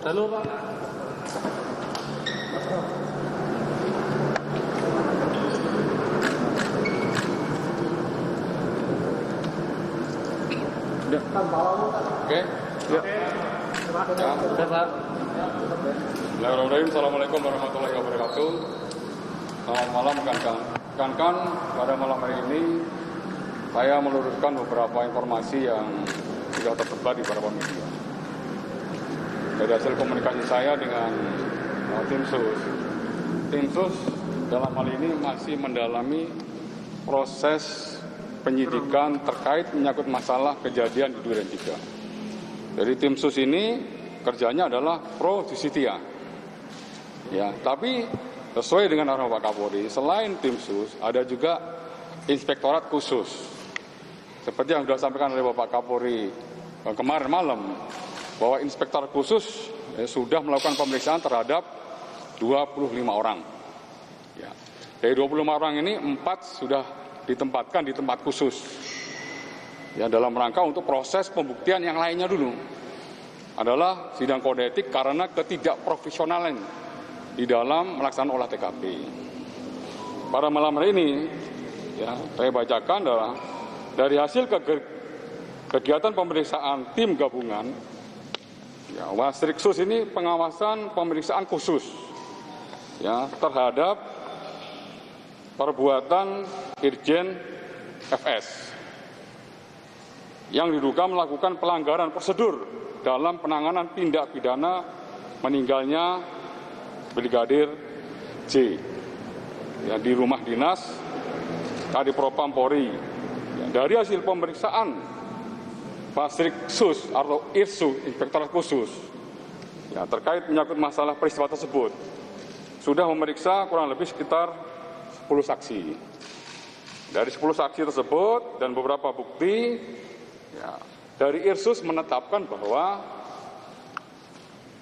Jalur Pak. Oke. Ya. Sudah Pak. Bismillahirrahmanirrahim. Assalamualaikum warahmatullahi wabarakatuh. Selamat malam rekan-rekan. Pada malam hari ini saya meluruskan beberapa informasi yang sudah tersebar di beberapa media. Dari hasil komunikasi saya dengan tim sus dalam hal ini masih mendalami proses penyidikan terkait menyangkut masalah kejadian di Duren 3. Jadi tim sus ini kerjanya adalah pro justia. Ya, tapi sesuai dengan arahan Pak Kapolri, selain tim sus ada juga inspektorat khusus. Seperti yang sudah disampaikan oleh Bapak Kapolri kemarin malam, bahwa inspektorat khusus sudah melakukan pemeriksaan terhadap 25 orang. Ya. Dari 25 orang ini 4 sudah ditempatkan di tempat khusus. Ya, dalam rangka untuk proses pembuktian yang lainnya dulu. Adalah sidang kode etik karena ketidakprofesionalan di dalam melaksanakan olah TKP. Pada malam hari ini, ya, saya bacakan adalah dari hasil kegiatan pemeriksaan tim gabungan, ya, Wasriksus ini pengawasan pemeriksaan khusus, ya, terhadap perbuatan Irjen FS yang diduga melakukan pelanggaran prosedur dalam penanganan tindak pidana meninggalnya Brigadir J, ya, di rumah dinas Kadipropam Polri. Ya, dari hasil pemeriksaan Wasriksus atau IRSU, Inspektorat Khusus, ya, terkait menyangkut masalah peristiwa tersebut, sudah memeriksa kurang lebih sekitar 10 saksi. Dari 10 saksi tersebut dan beberapa bukti, ya, dari IRSUS menetapkan bahwa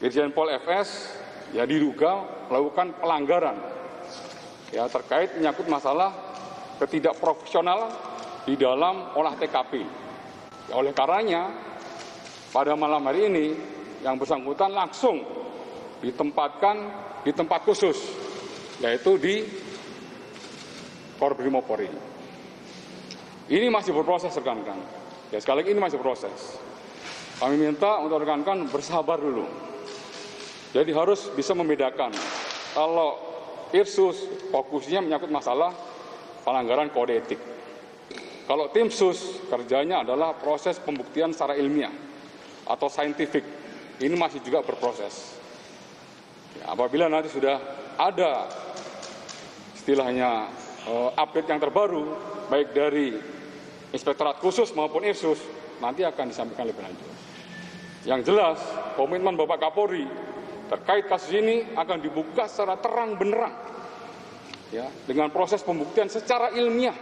Irjen Pol FS, ya, diduga melakukan pelanggaran, ya, terkait menyangkut masalah ketidakprofesionalan di dalam olah TKP. Ya, oleh karenanya pada malam hari ini yang bersangkutan langsung ditempatkan di tempat khusus, yaitu di Korbrimopolri. Ini masih berproses rekan-rekan. Ya, sekali lagi ini masih proses. Kami minta untuk rekan-rekan bersabar dulu. Jadi harus bisa membedakan. Kalau IRSUS fokusnya menyangkut masalah pelanggaran kode etik. Kalau tim sus kerjanya adalah proses pembuktian secara ilmiah atau saintifik. Ini masih juga berproses. Ya, apabila nanti sudah ada istilahnya update yang terbaru, baik dari Inspektorat Khusus maupun IRSUS, nanti akan disampaikan lebih lanjut. Yang jelas, komitmen Bapak Kapolri terkait kasus ini akan dibuka secara terang benderang, ya, dengan proses pembuktian secara ilmiah.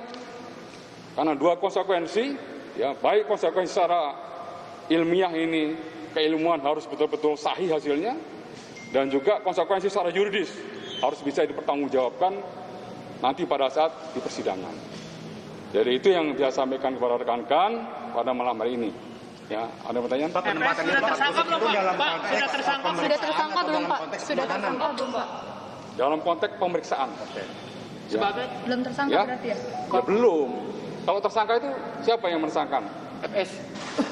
Karena dua konsekuensi, ya, baik konsekuensi secara ilmiah ini, keilmuan harus betul-betul sahih hasilnya, dan juga konsekuensi secara yuridis harus bisa dipertanggungjawabkan nanti pada saat di persidangan. Jadi itu yang saya sampaikan kepada rekan-rekan pada malam hari ini. Ya, ada pertanyaan? Pak, penempatannya Pak, sudah tersangka belum Pak? Sudah tersangka belum Pak? Dalam konteks pemeriksaan. Sebagai belum tersangka, ya? Berarti ya? Ya, belum. Kalau tersangka itu siapa yang menersangkakan? FS.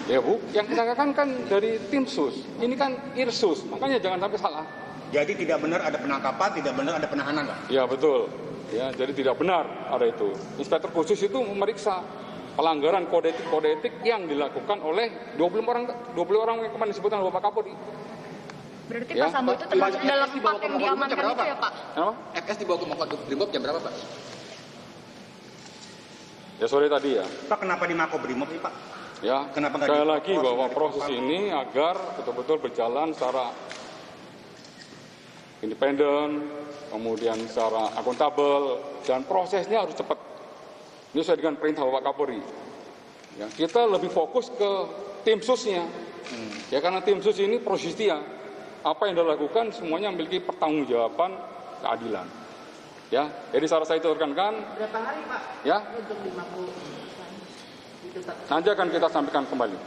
Ya Bu, yang tersangkakan kan dari tim sus. Ini kan IRSUS, makanya jangan sampai salah. Jadi tidak benar ada penangkapan, tidak benar ada penahanan, Pak? Ya betul. Ya, jadi tidak benar ada itu. Inspektur khusus itu memeriksa pelanggaran kode etik yang dilakukan oleh 20 orang yang kemarin disebutkan oleh Bapak Kapolri. Berarti Ya. Pak Sambo itu termasuk dalam 4 yang diamankan itu ya Pak? Apa? FS dibawa ke Makobrimob jam berapa Pak? Ya sore tadi ya. Pak, kenapa di Makobrimob ini Pak? Ya, Kenapa nggak sekali di- lagi bahwa proses ini agar betul-betul berjalan secara independen, kemudian secara akuntabel, dan prosesnya harus cepat. Ini sesuai dengan perintah Bapak Kapolri. Ya, kita lebih fokus ke tim susnya. Ya, karena tim sus ini pro justia. Apa yang dilakukan semuanya memiliki pertanggungjawaban keadilan. Ya, jadi secara saya itu rekan-rekan. Berapa hari Pak? Ya, Untuk di Mako? Nanti akan kita sampaikan kembali.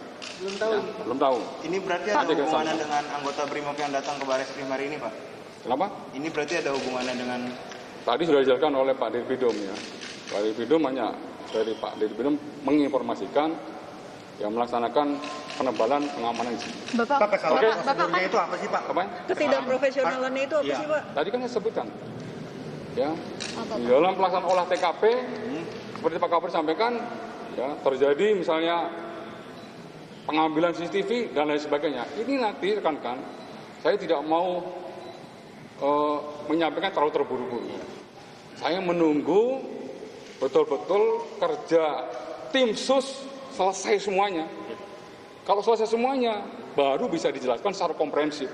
Belum tahu. Ya, belum tahu. Ini berarti ada hubungannya dengan anggota BRIMOB yang datang ke Baris Krim hari ini, Pak? Kenapa? Ini berarti ada hubungannya dengan... Tadi sudah dijelaskan oleh Pak Dirbidum ya. Pak Dirbidum hanya dari Pak Dirbidum menginformasikan yang melaksanakan penebalan pengamanan di sini. Bapak prosedurnya itu apa sih Pak? Apa? Ketidakprofesionalannya itu apa sih Pak? Tadi kan saya sebutkan. Ya. Di dalam pelaksanaan olah TKP seperti Pak Kapolri sampaikan ya, terjadi misalnya pengambilan CCTV dan lain sebagainya. Ini nanti rekan-rekan, saya tidak mau menyampaikan terlalu terburu-buru. Saya menunggu betul-betul kerja tim sus selesai semuanya. Kalau selesai semuanya, baru bisa dijelaskan secara komprehensif.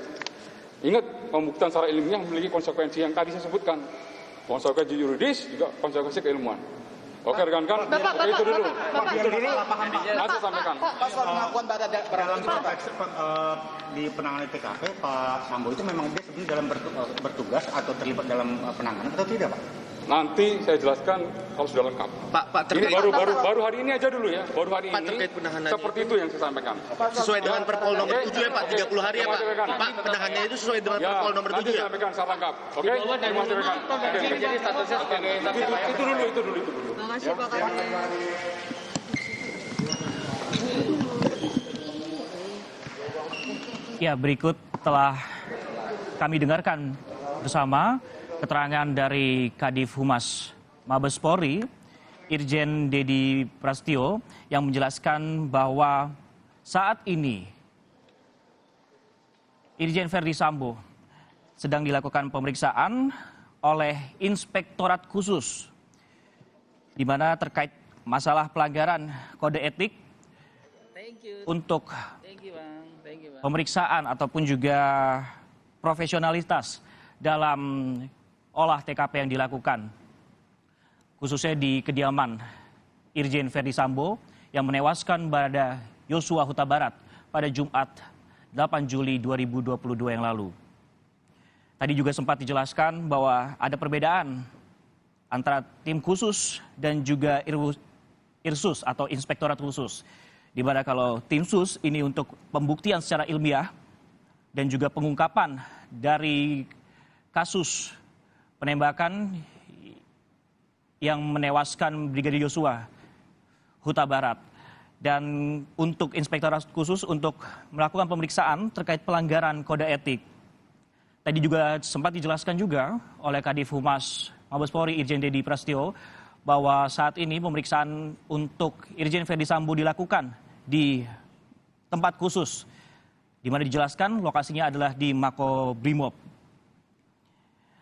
Ingat, pembuktian secara ilmiah memiliki konsekuensi yang tadi saya sebutkan. Konsekuensi yuridis, juga konsekuensi keilmuan. Oke rekan-rekan, itu dulu. Itu dulu, nanti saya sampaikan. Pak, soal pengakuan dalam konteks di penanganan TKP, Pak Sambo itu memang dia sebenarnya dalam bertugas atau terlibat dalam penanganan atau tidak, Pak? Nanti saya jelaskan kalau sudah lengkap. Pak Ini baru hari ini aja dulu ya. Baru hari Pak, ini. terkait penahanan Seperti itu yang saya sampaikan. sesuai dengan Perpol nomor 7 ya Pak, 30 hari ya Pak. Pak, penahanannya itu sesuai dengan Ya, Perpol nomor 7 nanti ya. saya sampaikan secara lengkap. Oke? Terima kasih rekan. Jadi statusnya sebagai saksi apa ya? Itu dulu. Makasih Pak Kapolri. Ya, berikut telah kami dengarkan bersama keterangan dari Kadif Humas Mabes Polri, Irjen Dedi Prasetyo, yang menjelaskan bahwa saat ini Irjen Verdi Sambo sedang dilakukan pemeriksaan oleh Inspektorat Khusus, di mana terkait masalah pelanggaran kode etik untuk pemeriksaan ataupun juga profesionalitas dalam olah TKP yang dilakukan, khususnya di kediaman Irjen Verdi Sambo yang menewaskan Barada Yosua Huta Barat pada Jumat 8 Juli 2022 yang lalu. Tadi juga sempat dijelaskan bahwa ada perbedaan antara tim khusus dan juga Irsus atau Inspektorat Khusus. Di mana kalau tim sus ini untuk pembuktian secara ilmiah dan juga pengungkapan dari kasus penembakan yang menewaskan Brigadir Yosua Huta Barat. Dan untuk Inspektorat Khusus untuk melakukan pemeriksaan terkait pelanggaran kode etik. Tadi juga sempat dijelaskan juga oleh Kadif Humas Mabes Polri Irjen Dedi Prasetyo bahwa saat ini pemeriksaan untuk Irjen Verdi Sambo dilakukan di tempat khusus, di mana dijelaskan lokasinya adalah di Mako Brimob.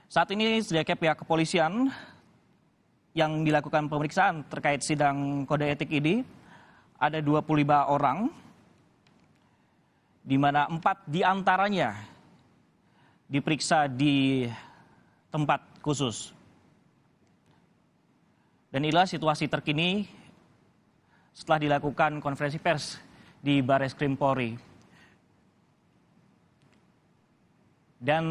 Saat ini sedangkan pihak kepolisian yang dilakukan pemeriksaan terkait sidang kode etik ini ada 25 orang, di mana 4 diantaranya diperiksa di tempat khusus. Dan inilah situasi terkini setelah dilakukan konferensi pers di Baris Krim Polri. Dan